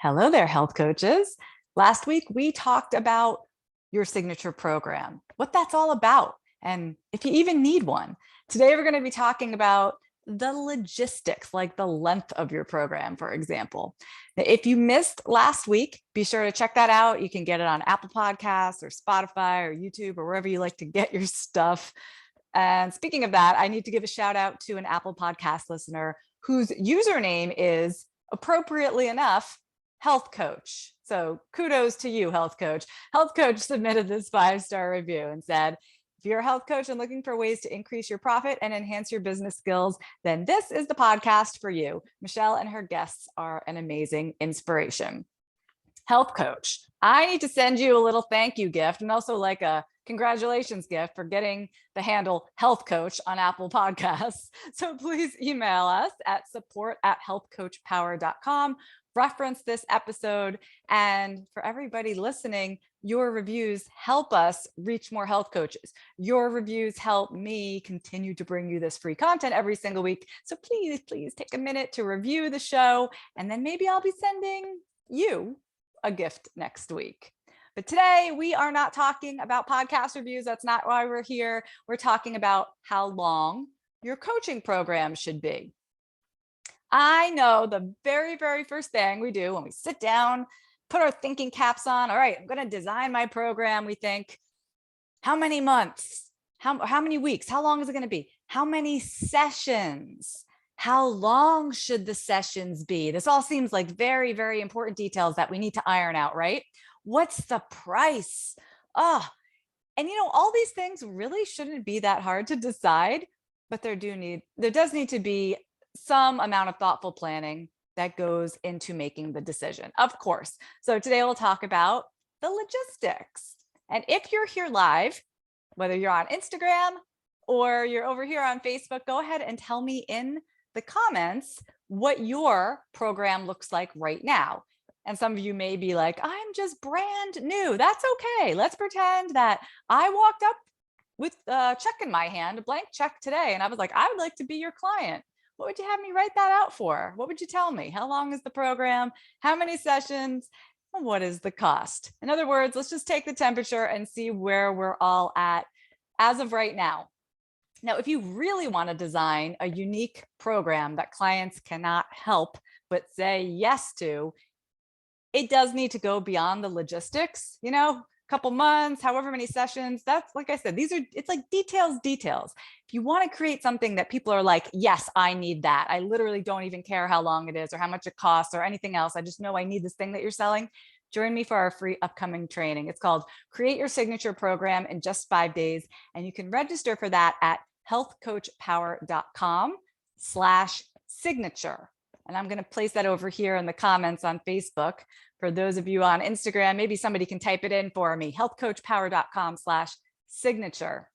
Hello there, health coaches. Last week, we talked about your signature program, what that's all about, and if you even need one. Today, we're going to be talking about the logistics, like the length of your program, for example. Now, if you missed last week, be sure to check that out. You can get it on Apple Podcasts or Spotify or YouTube or wherever you like to get your stuff. And speaking of that, I need to give a shout out to an Apple Podcast listener whose username is, appropriately enough, Health Coach. So kudos to you, Health Coach. Health Coach submitted this 5-star review and said, if you're a health coach and looking for ways to increase your profit and enhance your business skills, then this is the podcast for you. Michelle and her guests are an amazing inspiration. Health Coach, I need to send you a little thank you gift and also like a congratulations gift for getting the handle Health Coach on Apple Podcasts. So please email us at support@healthcoachpower.com. Reference this episode. And for everybody listening, your reviews help us reach more health coaches. Your reviews help me continue to bring you this free content every single week. So please, please take a minute to review the show. And then maybe I'll be sending you a gift next week. But today we are not talking about podcast reviews. That's not why we're here. We're talking about how long your coaching program should be. I know the very, very first thing we do when we sit down, put our thinking caps on, all right, I'm going to design my program. We think, how many months? How many weeks? How long is it going to be? How many sessions? How long should the sessions be? This all seems like very, very important details that we need to iron out, right? What's the price? Oh, and all these things really shouldn't be that hard to decide, but there does need to be some amount of thoughtful planning that goes into making the decision, of course. So today we'll talk about the logistics. And if you're here live, whether you're on Instagram or you're over here on Facebook, go ahead and tell me in the comments what your program looks like right now. And some of you may be like, I'm just brand new. That's okay. Let's pretend that I walked up with a check in my hand, a blank check today. And I was like, I would like to be your client. What would you have me write that out for? What would you tell me? How long is the program? How many sessions? And what is the cost? In other words, let's just take the temperature and see where we're all at as of right now. Now, if you really want to design a unique program that clients cannot help but say yes to, it does need to go beyond the logistics, couple months, however many sessions. That's, like I said, it's like details. If you want to create something that people are like, yes, I need that. I literally don't even care how long it is or how much it costs or anything else. I just know I need this thing that you're selling. Join me for our free upcoming training. It's called Create Your Signature Program in Just 5 Days. And you can register for that at healthcoachpower.com/signature. And I'm going to place that over here in the comments on Facebook. For those of you on Instagram, maybe somebody can type it in for me, healthcoachpower.com/signature.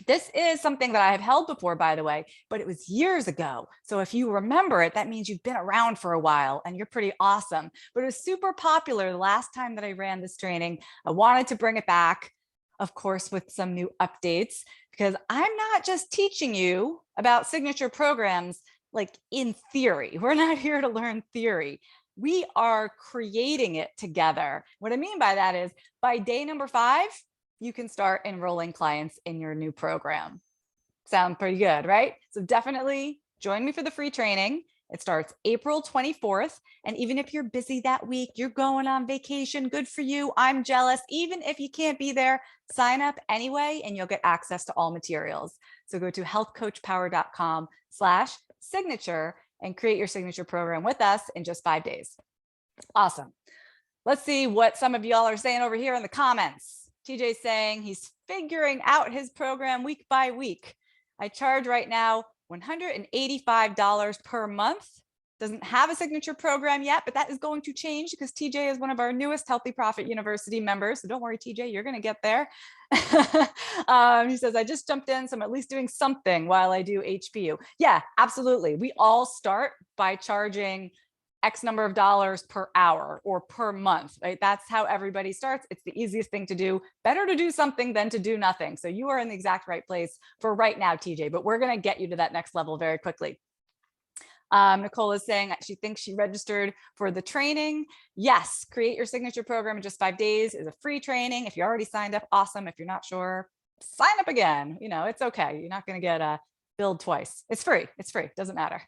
This is something that I have held before, by the way, but it was years ago. So if you remember it, that means you've been around for a while and you're pretty awesome. But it was super popular the last time that I ran this training. I wanted to bring it back, of course, with some new updates, because I'm not just teaching you about signature programs like in theory. We're not here to learn theory. We are creating it together. What I mean by that is by day number 5, you can start enrolling clients in your new program. Sound pretty good, right? So definitely join me for the free training. It starts April 24th. And even if you're busy that week, you're going on vacation, good for you. I'm jealous. Even if you can't be there, sign up anyway, and you'll get access to all materials. So go to healthcoachpower.com/signature and create your signature program with us in just 5 days. Awesome. Let's see what some of y'all are saying over here in the comments. TJ's saying he's figuring out his program week by week. I charge right now $185 per month. Doesn't have a signature program yet, but that is going to change because TJ is one of our newest Healthy Profit University members. So don't worry, TJ, you're going to get there. He says, I just jumped in, so I'm at least doing something while I do HPU. Yeah, absolutely. We all start by charging X number of dollars per hour or per month, right? That's how everybody starts. It's the easiest thing to do. Better to do something than to do nothing. So you are in the exact right place for right now, TJ, but we're going to get you to that next level very quickly. Nicole is saying she thinks she registered for the training. Yes, create your signature program in just 5 days is a free training. If you already signed up, awesome. If you're not sure, sign up again. It's okay. You're not going to get billed twice. It's free. It's free. Doesn't matter.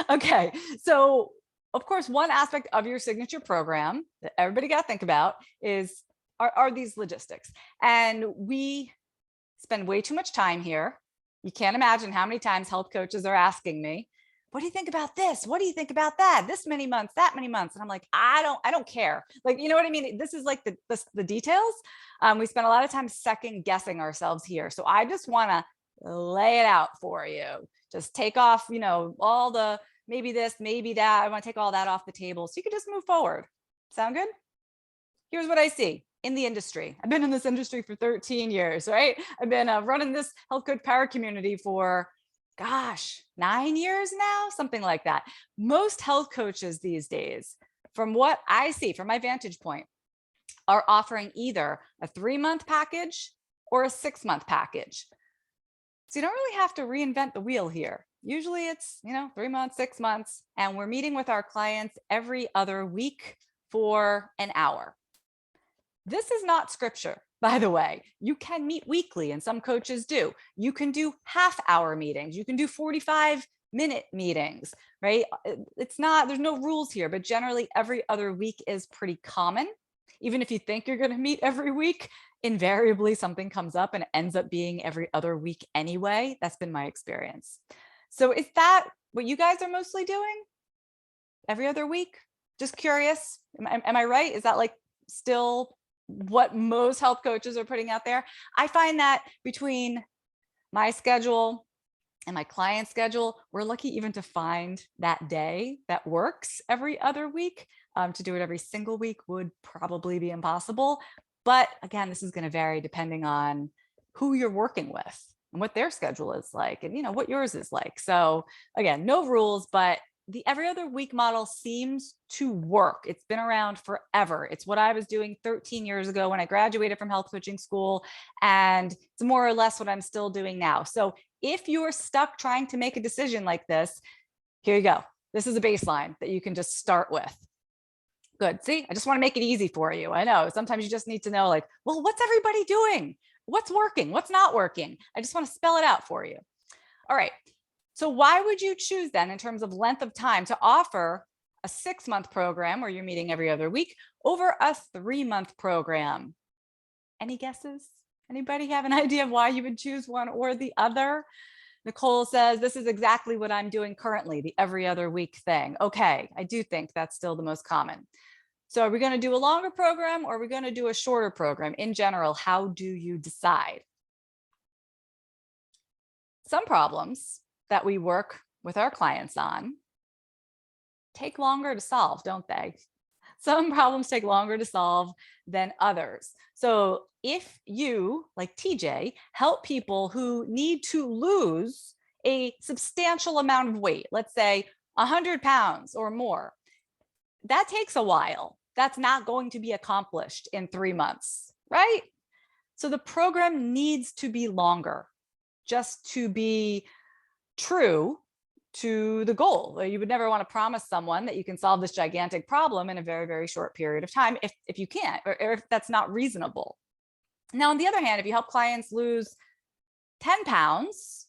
Okay. So of course, one aspect of your signature program that everybody got to think about is, are these logistics. And we spend way too much time here. You can't imagine how many times health coaches are asking me, what do you think about this? What do you think about that? This many months, that many months. And I'm like, I don't care. Like, you know what I mean? This is like the details. We spend a lot of time second guessing ourselves here. So I just want to lay it out for you. Just take off, all the maybe this, maybe that. I want to take all that off the table so you can just move forward. Sound good? Here's what I see in the industry. I've been in this industry for 13 years, right? I've been running this health coach power community for, 9 years now, something like that. Most health coaches these days, from what I see, from my vantage point, are offering either a 3-month package or a 6-month package. So you don't really have to reinvent the wheel here. Usually it's, 3 months, 6 months, and we're meeting with our clients every other week for an hour. This is not scripture, by the way. You can meet weekly, and some coaches do. You can do half-hour meetings. You can do 45-minute meetings, right? There's no rules here, but generally every other week is pretty common. Even if you think you're going to meet every week, invariably something comes up and it ends up being every other week anyway. That's been my experience. So is that what you guys are mostly doing? Every other week? Just curious. Am I right? Is that like still what most health coaches are putting out there? I find that between my schedule and my client schedule, we're lucky even to find that day that works every other week. To do it every single week would probably be impossible. But again, this is going to vary depending on who you're working with and what their schedule is like, and what yours is like. So again, no rules, but the every other week model seems to work. It's been around forever. It's what I was doing 13 years ago when I graduated from health coaching school, and it's more or less what I'm still doing now. So if you're stuck trying to make a decision like this, here you go. This is a baseline that you can just start with. Good. See, I just want to make it easy for you. I know sometimes you just need to know, like, well, what's everybody doing? What's working? What's not working? I just want to spell it out for you. All right. So why would you choose then, in terms of length of time, to offer a 6-month program where you're meeting every other week over a 3-month program? Any guesses? Anybody have an idea of why you would choose one or the other? Nicole says, this is exactly what I'm doing currently, the every other week thing. Okay, I do think that's still the most common. So are we going to do a longer program or are we going to do a shorter program? In general, how do you decide? Some problems that we work with our clients on take longer to solve, don't they? Some problems take longer to solve than others. So if you, like TJ, help people who need to lose a substantial amount of weight, let's say 100 pounds or more, that takes a while. That's not going to be accomplished in 3 months, right? So the program needs to be longer just to be true to the goal. You would never want to promise someone that you can solve this gigantic problem in a very, very short period of time if you can't, or if that's not reasonable. Now, on the other hand, if you help clients lose 10 pounds,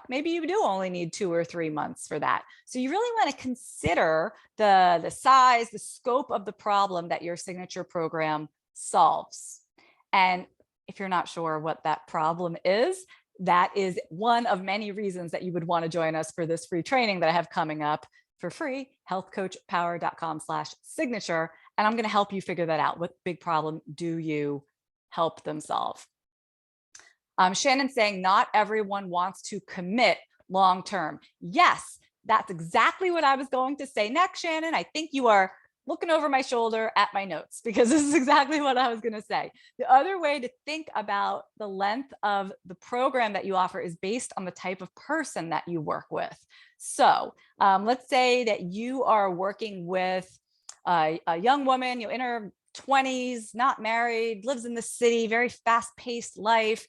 maybe you do only need 2 or 3 months for that. So you really want to consider the size, the scope of the problem that your signature program solves. And if you're not sure what that problem is, that is one of many reasons that you would want to join us for this free training that I have coming up for free, healthcoachpower.com/signature. And I'm going to help you figure that out. What big problem do you help them solve? Shannon's saying not everyone wants to commit long-term. Yes, that's exactly what I was going to say next, Shannon. I think you are looking over my shoulder at my notes, because this is exactly what I was going to say. The other way to think about the length of the program that you offer is based on the type of person that you work with. So let's say that you are working with a young woman, in her 20s, not married, lives in the city, very fast-paced life.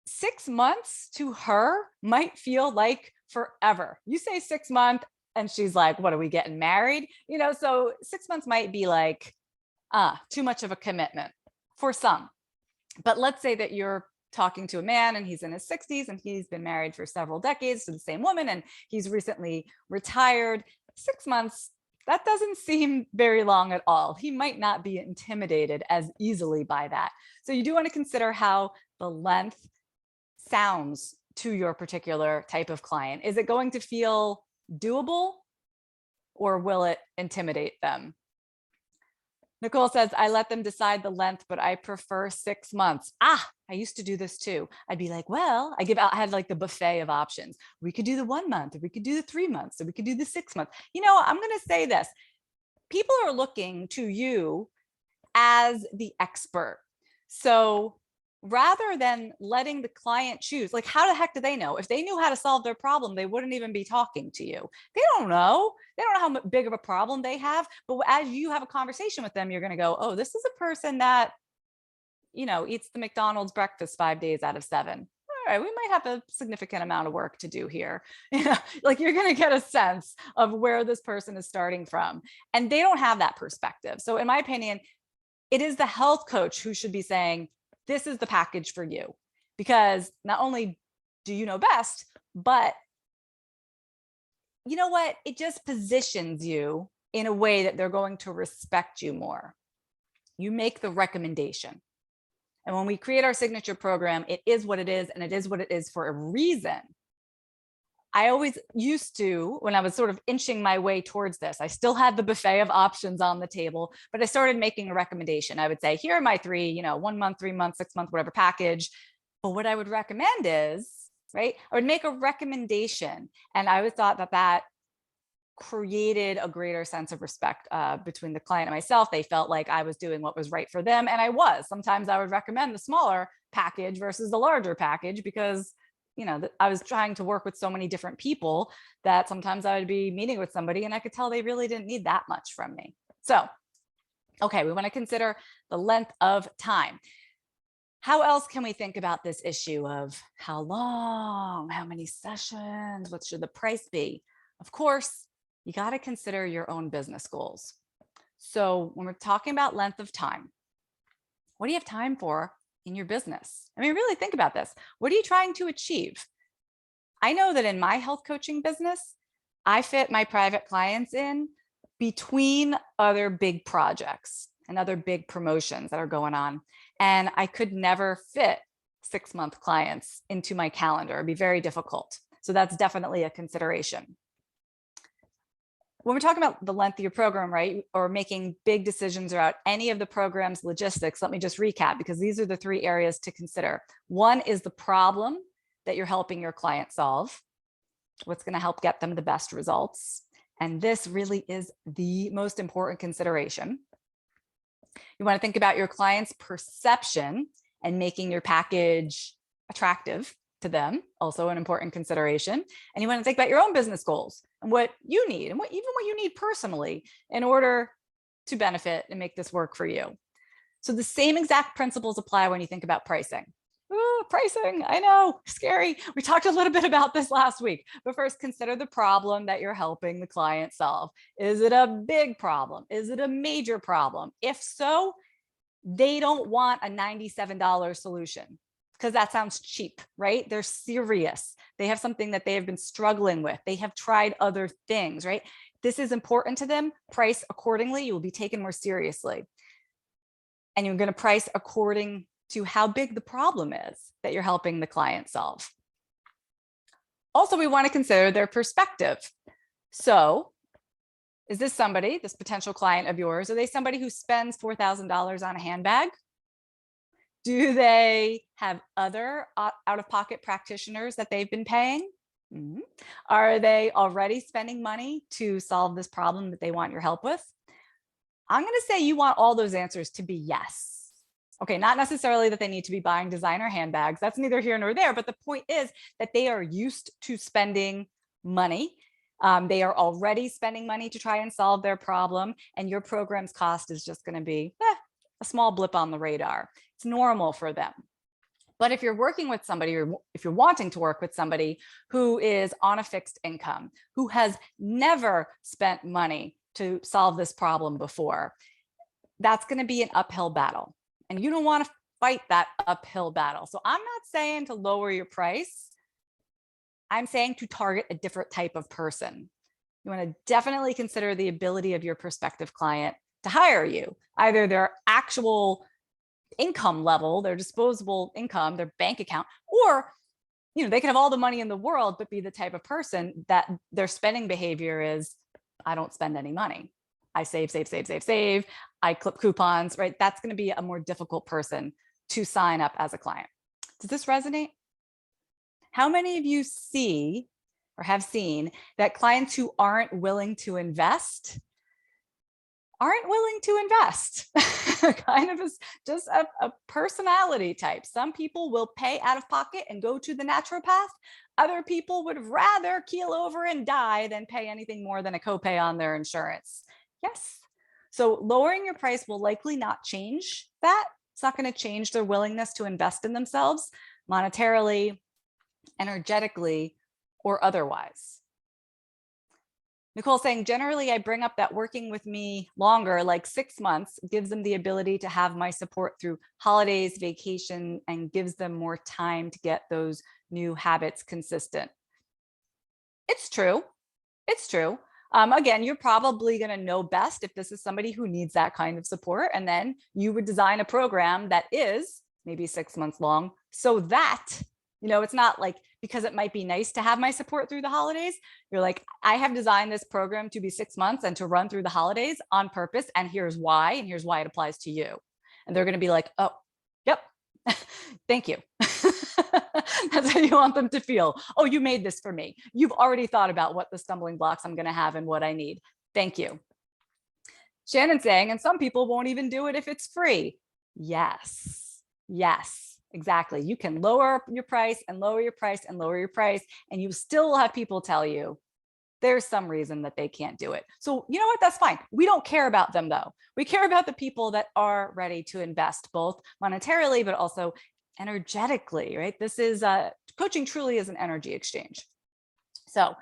6 months to her might feel like forever. You say 6 months and she's like, what, are we getting married? So 6 months might be like, too much of a commitment for some. But let's say that you're talking to a man and he's in his 60s and he's been married for several decades to the same woman and he's recently retired. 6 months, that doesn't seem very long at all. He might not be intimidated as easily by that. So you do want to consider how the length sounds to your particular type of client. Is it going to feel doable or will it intimidate them? Nicole says, I let them decide the length, but I prefer 6 months. I used to do this too. I'd be like, well, I had like the buffet of options. We could do the 1 month, or we could do the 3 months, or we could do the 6 months. I'm going to say this. People are looking to you as the expert. So rather than letting the client choose, like how the heck do they know? If they knew how to solve their problem, they wouldn't even be talking to you. They don't know how big of a problem they have. But as you have a conversation with them, you're going to go, oh, this is a person that, eats the McDonald's breakfast 5 days out of 7. All right, we might have a significant amount of work to do here. Like you're going to get a sense of where this person is starting from. And they don't have that perspective. So in my opinion, it is the health coach who should be saying, this is the package for you, because not only do you know best, but you know what? It just positions you in a way that they're going to respect you more. You make the recommendation. And when we create our signature program, it is what it is, and it is what it is for a reason. I always used to, when I was sort of inching my way towards this, I still had the buffet of options on the table, but I started making a recommendation. I would say, here are my 3, 1 month, 3 months, 6 months, whatever package. But what I would recommend is, right, I would make a recommendation. And I always thought that created a greater sense of respect between the client and myself. They felt like I was doing what was right for them. And I was. Sometimes I would recommend the smaller package versus the larger package because I was trying to work with so many different people that sometimes I would be meeting with somebody and I could tell they really didn't need that much from me. So, okay, we want to consider the length of time. How else can we think about this issue of how long, how many sessions, what should the price be? Of course, you got to consider your own business goals. So when we're talking about length of time, what do you have time for in your business? I mean, really think about this. What are you trying to achieve? I know that in my health coaching business, I fit my private clients in between other big projects and other big promotions that are going on. And I could never fit 6-month clients into my calendar. It'd be very difficult. So that's definitely a consideration. When we're talking about the length of your program, right, or making big decisions about any of the program's logistics, let me just recap, because these are the 3 areas to consider. One is the problem that you're helping your client solve, what's going to help get them the best results. And this really is the most important consideration. You want to think about your client's perception and making your package attractive to them, also an important consideration. And you want to think about your own business goals and what you need and what you need personally in order to benefit and make this work for you. So the same exact principles apply when you think about pricing. Ooh, pricing, I know, scary. We talked a little bit about this last week, but first consider the problem that you're helping the client solve. Is it a big problem? Is it a major problem? If so, they don't want a $97 solution, because that sounds cheap, right? They're serious. They have something that they have been struggling with. They have tried other things, right? This is important to them. Price accordingly. You will be taken more seriously. And you're going to price according to how big the problem is that you're helping the client solve. Also, we want to consider their perspective. So, is this potential client of yours, are they somebody who spends $4,000 on a handbag? Do they have other out-of-pocket practitioners that they've been paying? Mm-hmm. Are they already spending money to solve this problem that they want your help with? I'm going to say you want all those answers to be yes. Okay, not necessarily that they need to be buying designer handbags. That's neither here nor there. But the point is that they are used to spending money. They are already spending money to try and solve their problem. And your program's cost is just going to be a small blip on the radar. It's normal for them. But if you're working with somebody, or if you're wanting to work with somebody who is on a fixed income, who has never spent money to solve this problem before, that's going to be an uphill battle. And you don't want to fight that uphill battle. So I'm not saying to lower your price. I'm saying to target a different type of person. You want to definitely consider the ability of your prospective client to hire you, either their actual income level, their disposable income, their bank account, or they can have all the money in the world, but be the type of person that their spending behavior is, I don't spend any money. I save, save, save, save, save. I clip coupons, right? That's going to be a more difficult person to sign up as a client. Does this resonate? How many of you see or have seen that clients who aren't willing to invest kind of is just a personality type. Some people will pay out of pocket and go to the naturopath. Other people would rather keel over and die than pay anything more than a copay on their insurance. Yes. So lowering your price will likely not change that. It's not going to change their willingness to invest in themselves monetarily, energetically, or otherwise. Nicole's saying, generally, I bring up that working with me longer, like 6 months, gives them the ability to have my support through holidays, vacation, and gives them more time to get those new habits consistent. It's true. It's true. Again, you're probably going to know best if this is somebody who needs that kind of support. And then you would design a program that is maybe 6 months long, so that, it's not like, because it might be nice to have my support through the holidays. You're like, I have designed this program to be 6 months and to run through the holidays on purpose. And here's why it applies to you. And they're going to be like, oh, yep. Thank you. That's how you want them to feel. Oh, you made this for me. You've already thought about what the stumbling blocks I'm going to have and what I need. Thank you. Shannon's saying, and some people won't even do it if it's free. Yes. Yes. Exactly. You can lower your price and lower your price and lower your price, and you still have people tell you there's some reason that they can't do it. So you know what? That's fine. We don't care about them though. We care about the people that are ready to invest, both monetarily, but also energetically, right? This is coaching truly is an energy exchange. So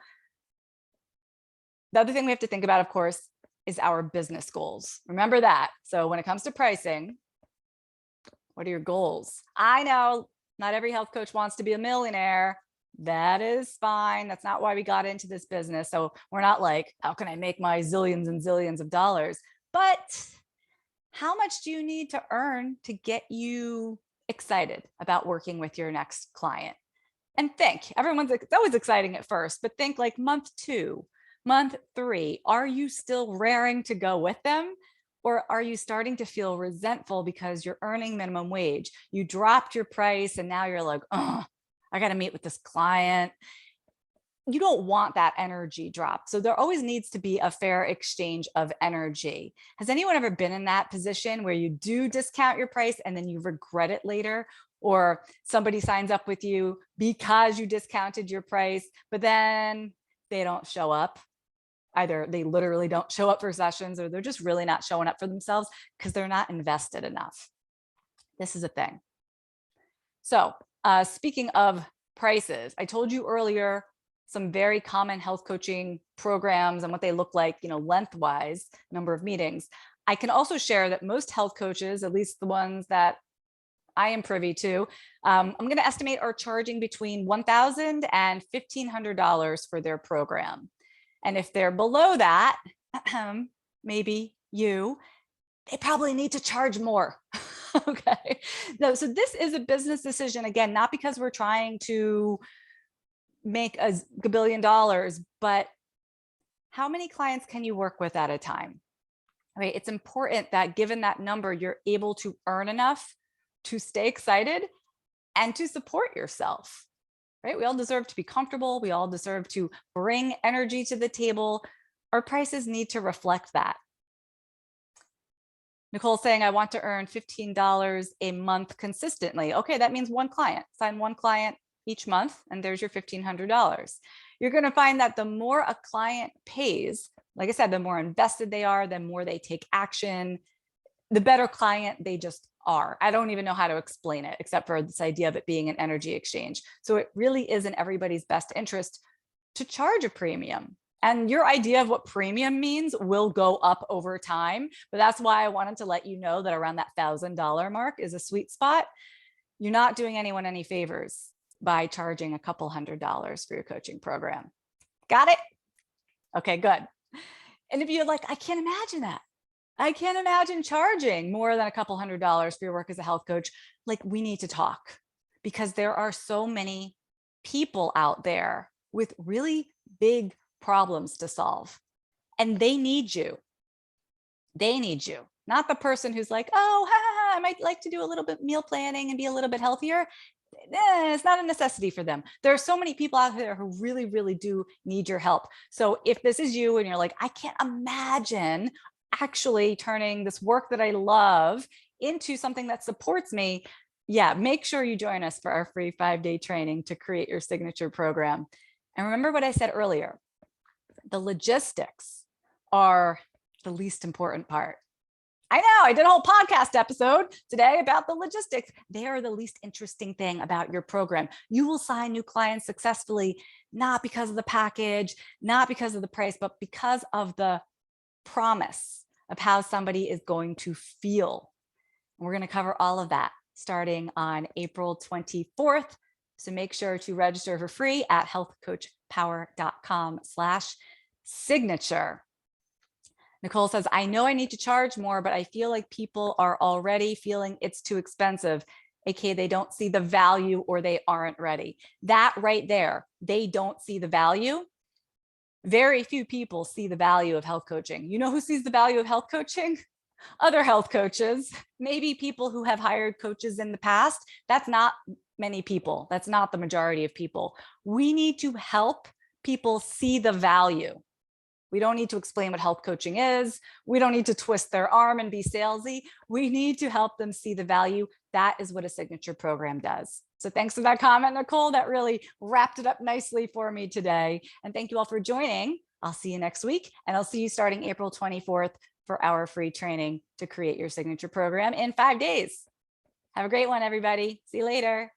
the other thing we have to think about, of course, is our business goals. Remember that. So when it comes to pricing, what are your goals? I know not every health coach wants to be a millionaire. That is fine. That's not why we got into this business. So we're not like, how can I make my zillions and zillions of dollars? But how much do you need to earn to get you excited about working with your next client? And think, it's always exciting at first, but think like month 2, month 3, are you still raring to go with them? Or are you starting to feel resentful because you're earning minimum wage? You dropped your price and now you're like, oh, I got to meet with this client. You don't want that energy drop. So there always needs to be a fair exchange of energy. Has anyone ever been in that position where you do discount your price and then you regret it later? Or somebody signs up with you because you discounted your price, but then they don't show up? Either they literally don't show up for sessions, or they're just really not showing up for themselves because they're not invested enough. This is a thing. So speaking of prices, I told you earlier some very common health coaching programs and what they look like, lengthwise, number of meetings. I can also share that most health coaches, at least the ones that I am privy to, I'm going to estimate are charging between $1,000 and $1,500 for their program. And if they're below that, maybe they probably need to charge more. Okay. No, so this is a business decision, again, not because we're trying to make a billion dollars, but how many clients can you work with at a time? Right? It's important that given that number, you're able to earn enough to stay excited and to support yourself. Right? We all deserve to be comfortable. We all deserve to bring energy to the table. Our prices need to reflect that. Nicole's saying, I want to earn $15 a month consistently. Okay, that means one client. Sign one client each month, and there's your $1,500. You're going to find that the more a client pays, like I said, the more invested they are, the more they take action, the better client they just are. I don't even know how to explain it except for this idea of it being an energy exchange. So it really is in everybody's best interest to charge a premium. And your idea of what premium means will go up over time. But that's why I wanted to let you know that around that $1,000 mark is a sweet spot. You're not doing anyone any favors by charging a couple $100s for your coaching program. Got it? Okay, good. And if you're like, I can't imagine that. I can't imagine charging more than a couple $100s for your work as a health coach. Like, we need to talk, because there are so many people out there with really big problems to solve, and they need you. They need you, not the person who's like, oh, I might like to do a little bit meal planning and be a little bit healthier. It's not a necessity for them. There are so many people out there who really, really do need your help. So if this is you and you're like, I can't imagine actually turning this work that I love into something that supports me, yeah, make sure you join us for our free 5-day training to create your signature program. And remember what I said earlier, the logistics are the least important part. I know, I did a whole podcast episode today about the logistics. They are the least interesting thing about your program. You will sign new clients successfully, not because of the package, not because of the price, but because of the promise of how somebody is going to feel. And we're going to cover all of that starting on April 24th. So make sure to register for free at healthcoachpower.com/signature. Nicole says, I know I need to charge more, but I feel like people are already feeling it's too expensive. AKA they don't see the value or they aren't ready. That right there, they don't see the value. Very few people see the value of health coaching. You know who sees the value of health coaching? Other health coaches, maybe people who have hired coaches in the past. That's not many people. That's not the majority of people. We need to help people see the value. We don't need to explain what health coaching is. We don't need to twist their arm and be salesy. We need to help them see the value. That is what a signature program does. So thanks for that comment, Nicole. That really wrapped it up nicely for me today. And thank you all for joining. I'll see you next week, and I'll see you starting April 24th for our free training to create your signature program in 5 days. Have a great one, everybody. See you later.